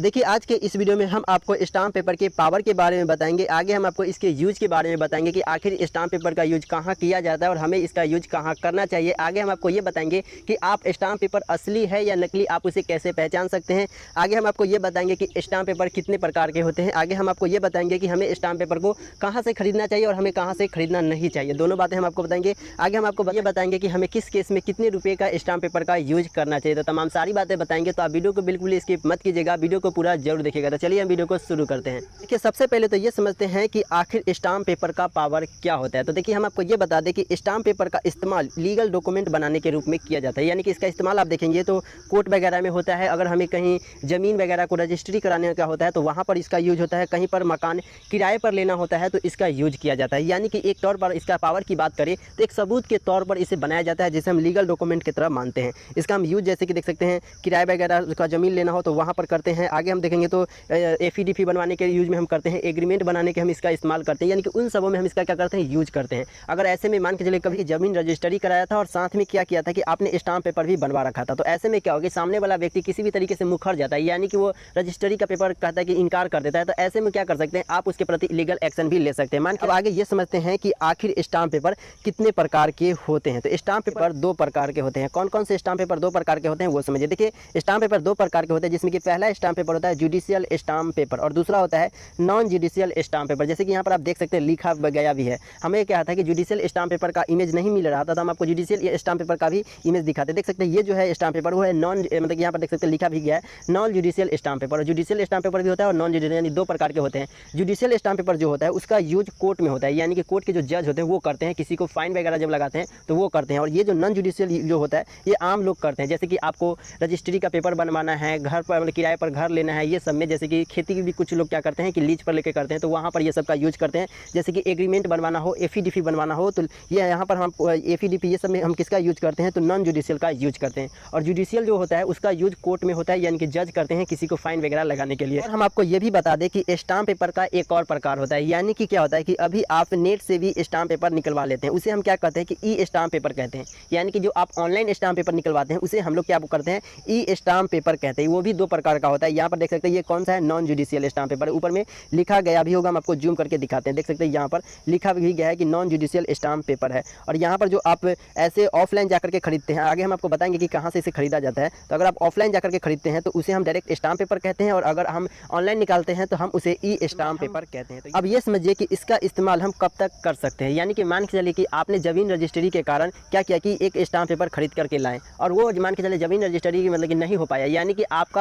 देखिए आज के इस वीडियो में हम आपको स्टाम्प पेपर के पावर के बारे में बताएंगे। आगे हम आपको इसके यूज के बारे में बताएंगे कि आखिर स्टाम्प पेपर का यूज कहाँ किया जाता है और हमें इसका यूज कहाँ करना चाहिए। आगे हम आपको ये बताएंगे कि आप स्टाम्प पेपर असली है या नकली, आप उसे कैसे पहचान सकते हैं। आगे हम आपको ये बताएंगे कि स्टाम्प पेपर कितने प्रकार के होते हैं। आगे हम आपको ये बताएंगे कि हमें स्टाम्प पेपर को कहाँ से खरीदना चाहिए और हमें कहाँ से खरीदना नहीं चाहिए। दोनों बातें हम आपको बताएंगे। आगे हम आपको ये बताएंगे कि हमें किस केस में कितने रुपये का स्टाम्प पेपर का यूज करना चाहिए। तो तमाम सारी बातें बताएंगे, तो आप वीडियो को बिल्कुल स्किप मत कीजिएगा, वीडियो को पूरा जरूर देखिएगा। तो चलिए हम वीडियो को शुरू करते हैं। देखिए सबसे पहले तो ये समझते हैं कि आखिर स्टाम्प पेपर का पावर क्या होता है। तो देखिए हम आपको ये बता दें कि स्टाम्प पेपर का इस्तेमाल लीगल डॉक्यूमेंट बनाने के रूप में किया जाता है। यानी कि इसका इस्तेमाल आप देखेंगे तो कोर्ट वगैरह में होता है। अगर हमें कहीं ज़मीन वगैरह को रजिस्ट्री कराने का होता है तो वहाँ पर इसका यूज होता है। कहीं पर मकान किराए पर लेना होता है तो इसका यूज किया जाता है। यानी कि एक तौर पर इसका पावर की बात करें तो एक सबूत के तौर पर इसे बनाया जाता है, जिसे हम लीगल डॉक्यूमेंट की तरह मानते हैं। इसका हम यूज जैसे कि देख सकते हैं, किराए वगैरह का ज़मीन लेना हो तो वहाँ पर करते हैं। आगे हम देखेंगे तो एफीडीपी बनवाने के यूज में हम करते हैं, एग्रीमेंट बनाने के हम इसका इस्तेमाल करते हैं। यानी कि उन सबों में हम इसका क्या करते हैं, यूज करते हैं। अगर ऐसे में मान के चलिए कभी ज़मीन रजिस्ट्री कराया था और साथ में क्या किया था कि आपने स्टाम्प पेपर भी बनवा रखा था, तो ऐसे में क्या होगा, सामने वाला व्यक्ति किसी भी तरीके से मुखर जाता है, यानी कि वो रजिस्ट्री का पेपर कहता है कि इनकार कर देता है, तो ऐसे में क्या कर सकते हैं, आप उसके प्रति लीगल एक्शन भी ले सकते हैं। मान अब आगे ये समझते हैं कि आखिर स्टाम्प पेपर कितने प्रकार के होते हैं। तो स्टाम्प पेपर दो प्रकार के होते हैं। कौन कौन से स्टाम्प पेपर दो प्रकार के होते हैं वो समझिए। देखिए स्टाम्प पेपर दो प्रकार के होते हैं, जिसमें कि पहला स्टाम्प पेपर होता है जुडिशियल स्टाम्प पेपर और दूसरा होता है नॉन जुडिशियल स्टाम्प पेपर। जैसे कि यहाँ पर आप देख सकते हैं लिखा गया भी है। हमें क्या था कि जुडिशियल स्टाम्प पेपर का इमेज नहीं मिल रहा था, तो हम आपको जुडिशियल स्टाम्प पेपर का भी इमेज दिखाते। देख सकते हैं ये जो है स्टाम्प पेपर वो है नॉन, मतलब यहाँ पर देख सकते हैं लिखा भी गया है नॉन जुडिशियल स्टाम्प पेपर। और जुडिशियल स्टाम्प पेपर भी होता है और नॉन जुडिशियल, यानी दो प्रकार के होते हैं। जुडिशियल स्टाम्प पेपर जो होता है उसका यूज कोर्ट में होता है, यानी कि कोर्ट के जो जज होते हैं वो करते हैं, किसी को फाइन वगैरह जब लगाते हैं तो वो करते हैं। और ये जो नॉन जुडिशियल जो होता है ये आम लोग करते हैं, जैसे कि आपको रजिस्ट्री का पेपर बनवाना है, घर पर मतलब किराए पर घर लेना है, ये सब में। जैसे कि खेती की भी कुछ लोग क्या करते हैं कि लीज पर लेके करते हैं, तो वहाँ पर ये सब का यूज करते हैं। जैसे कि एग्रीमेंट बनवाना हो, एफीडीपी बनवाना हो, तो ये यहाँ पर हम एफीडीपी ये सब में हम किसका यूज करते हैं, तो नॉन जुडिशियल का यूज करते हैं। और जुडिशियल जो होता है उसका यूज कोर्ट में होता है, यानी कि जज करते हैं किसी को फाइन वगैरह लगाने के लिए। और हम आपको ये भी बता दें कि स्टाम्प पेपर का एक और प्रकार होता है, यानी कि क्या होता है कि अभी आप नेट से भी स्टाम्प पेपर निकलवा लेते हैं, उसे हम क्या कहते हैं कि ई स्टाम्प पेपर कहते हैं। यानी कि जो आप ऑनलाइन स्टाम्प पेपर निकलवाते हैं उसे हम लोग क्या करते हैं, ई स्टाम्प पेपर कहते हैं। वो भी दो प्रकार का होता है। यहाँ पर देख सकते हैं ये कौन सा है, नॉन जुडिशियल स्टाम्प पेपर। ऊपर में लिखा गया भी होगा, हम आपको जूम करके दिखाते हैं। देख सकते हैं यहाँ पर लिखा भी गया है कि नॉन जुडिशियल स्टाम्प पेपर है। और यहाँ पर जो आप ऐसे ऑफलाइन जाकर के खरीदते हैं, आगे हम आपको बताएंगे कि कहाँ से इसे खरीदा जाता है। तो अगर आप ऑफलाइन जाकर के खरीदते हैं तो उसे हम डायरेक्ट स्टाम्प पेपर कहते हैं, और अगर हम ऑनलाइन निकालते हैं तो हम उसे ई स्टाम्प पेपर कहते हैं। तो अब ये समझिए कि इसका इस्तेमाल हम कब तक कर सकते हैं। यानी कि मान के चलिए कि आपने ज़मीन रजिस्ट्री के कारण क्या किया कि एक स्टाम्प पेपर खरीद करके लाएं, और वो मान के चलिए ज़मीन रजिस्ट्री मतलब कि नहीं हो पाया, यानी कि आप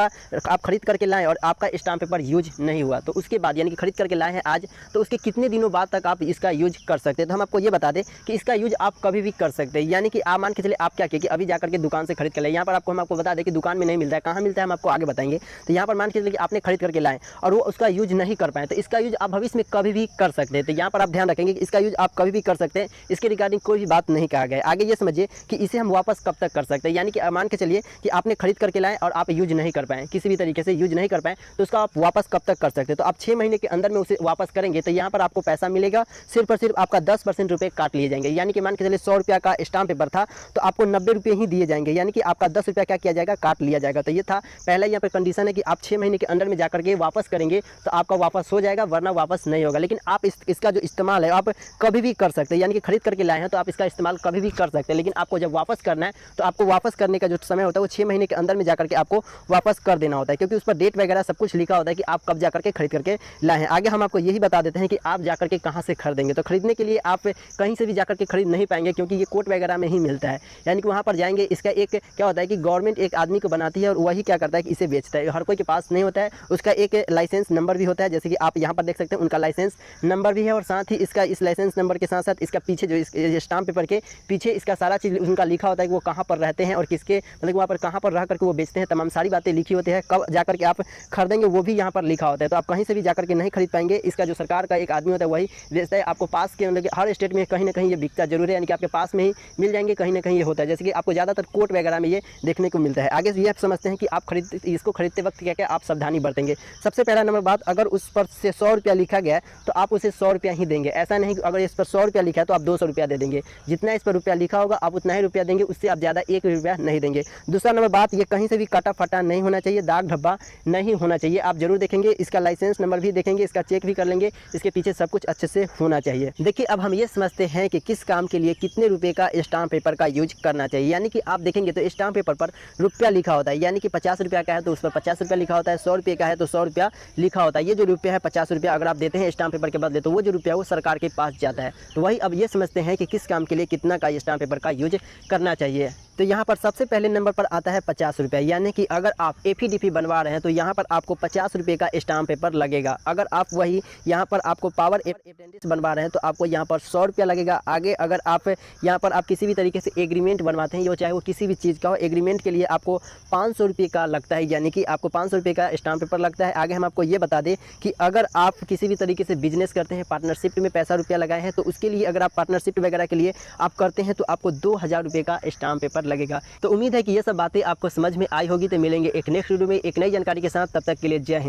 खरीद करके लाएं और आपका स्टाम्प पेपर यूज नहीं हुआ, तो उसके बाद यानी कि खरीद करके लाए हैं आज, तो उसके कितने दिनों बाद तक आप इसका यूज कर सकते हैं। तो हम आपको ये बता दें कि इसका यूज आप कभी भी कर सकते हैं। यानी कि आप मान के चलिए आप क्या किए कि अभी जाकर के दुकान से खरीद कर लाए। यहाँ पर हम आपको बता दें कि दुकान में नहीं मिलता है, कहाँ मिलता है हम आपको आगे बताएंगे। तो यहाँ पर मान के चलिए कि आपने खरीद करके लाए और वो उसका यूज नहीं कर पाए, तो इसका यूज आप भविष्य में कभी भी कर सकते हैं। तो यहाँ पर आप ध्यान रखेंगे कि इसका यूज आप कभी भी कर सकते हैं, इसके रिगार्डिंग कोई भी बात नहीं कहा गया। आगे ये समझिए कि इसे हम वापस कब तक कर सकते हैं। यानी कि मान के चलिए कि आपने खरीद करके लाए और आप यूज नहीं कर पाए, किसी भी तरीके से यूज नहीं कर पाए, तो उसका आप वापस कब तक कर सकते हैं। तो आप 6 महीने के अंदर में उसे वापस करेंगे तो यहाँ पर आपको पैसा मिलेगा, सिर्फ और सिर्फ आपका 10% रुपये काट लिए जाएंगे। यानी कि मान के चलिए 100 रुपया का स्टाम्प पेपर था तो आपको 90 रुपये ही दिए जाएंगे, यानी कि आपका 10 रुपया क्या किया जाएगा, काट लिया जाएगा। तो ये था पहला यहाँ पर कंडीशन है कि आप 6 महीने के अंदर में जाकर के वापस करेंगे तो आपका वापस हो जाएगा, वरना वापस नहीं होगा। लेकिन आप इसका जो इस्तेमाल है आप कभी भी कर सकते हैं। यानी कि खरीद करके लाए हैं तो आप इसका इस्तेमाल कभी भी कर सकते हैं, लेकिन आपको जब वापस करना है तो आपको वापस करने का जो समय होता है वो 6 महीने के अंदर में जाकर के आपको वापस कर देना होता है, क्योंकि उस पर डेट वगैरह सब कुछ लिखा होता है कि आप कब जाकर के खरीद करके लाए हैं। आगे हम आपको यही बता देते हैं कि आप जाकर के कहाँ से खरीदेंगे। तो खरीदने के लिए आप कहीं से भी जाकर के खरीद नहीं पाएंगे, क्योंकि ये कोर्ट वगैरह में ही मिलता है। यानी कि वहाँ पर जाएंगे, इसका एक क्या होता है कि गवर्नमेंट एक आदमी को बनाती है और वही क्या करता है कि इसे बेचता है। हर कोई के पास नहीं होता है, उसका एक लाइसेंस नंबर भी होता है। जैसे कि आप यहाँ पर देख सकते हैं उनका लाइसेंस नंबर भी है, और साथ ही इसका इस लाइसेंस नंबर के साथ साथ इसका पीछे जो स्टाम्प पेपर के पीछे इसका सारा चीज़ उनका लिखा होता है कि वो कहाँ पर रहते हैं और किसके मतलब वहाँ पर कहाँ पर रह करके वो बेचते हैं। तमाम सारी बातें लिखी होती है, कब जाकर के आप खरीदेंगे वो भी यहाँ पर लिखा होता है। तो आप कहीं से भी जाकर के नहीं खरीद पाएंगे। इसका जो सरकार का एक आदमी होता है वही बेचता है। आपको पास के मतलब हर स्टेट में कहीं ना कहीं ये बिकता जरूर है, यानी कि आपके पास में ही मिल जाएंगे, कहीं ना कहीं ये होता है। जैसे कि आपको ज़्यादातर कोर्ट वगैरह में ये देखने को मिलता है। आगे ये आप समझते हैं कि आप इसको खरीदते वक्त क्या क्या आप सावधानी बरतेंगे। सबसे पहला नंबर बात, अगर उस पर से 100 रुपया लिखा गया है तो आप उसे 100 रुपया ही देंगे। ऐसा नहीं कि अगर इस पर 100 रुपया लिखा है तो आप 200 रुपया दे देंगे। जितना इस पर रुपया लिखा होगा आप उतना ही रुपया देंगे, उससे आप ज़्यादा 1 रुपया नहीं देंगे। दूसरा नंबर बात, ये कहीं से भी कटा फटा नहीं होना चाहिए, दाग धब्बा नहीं होना चाहिए। आप जरूर देखेंगे, इसका लाइसेंस नंबर भी देखेंगे, इसका चेक भी कर लेंगे, इसके पीछे सब कुछ अच्छे से होना चाहिए। देखिए अब हम ये समझते हैं कि किस काम के लिए कितने रुपए का स्टाम्प पेपर का यूज करना चाहिए। यानी कि आप देखेंगे तो स्टाम्प पेपर पर रुपया लिखा होता है, यानी कि 50 रुपया का है तो उस पर 50 रुपया लिखा होता है, 100 रुपये का है तो 100 रुपया लिखा होता है। ये जो रुपया है 50 रुपया अगर आप देते हैं स्टाम्प पेपर के बदले तो वो जो रुपया वो सरकार के पास जाता है। तो वही अब ये समझते हैं कि किस काम के लिए कितना का स्टाम्प पेपर का यूज करना चाहिए। तो यहाँ पर सबसे पहले नंबर पर आता है 50 रुपया, यानी कि अगर आप एफिडेविट बनवा रहे हैं तो यहाँ पर आपको 50 रुपये का स्टाम्प पेपर लगेगा। अगर आप वही यहाँ पर आपको पावर अप्रेंटिस बनवा रहे हैं तो आपको यहाँ पर 100 रुपया लगेगा। आगे अगर आप यहाँ पर आप किसी भी तरीके से एग्रीमेंट बनवाते हैं, यो चाहे वो किसी भी चीज़ का हो, एग्रीमेंट के लिए आपको 500 रुपये का लगता है, यानी कि आपको 500 रुपये का स्टाम्प पेपर लगता है। आगे हम आपको ये बता दें कि अगर आप किसी भी तरीके से बिजनेस करते हैं, पार्टनरशिप में पैसा रुपया लगाए हैं, तो उसके लिए अगर आप पार्टनरशिप वगैरह के लिए आप करते हैं तो आपको 2000 रुपये का स्टाम्प पेपर लगेगा। तो उम्मीद है कि ये सब बातें आपको समझ में आई होगी। तो मिलेंगे एक नेक्स्ट वीडियो में एक नई जानकारी के साथ, तब तक के लिए जय हिंद।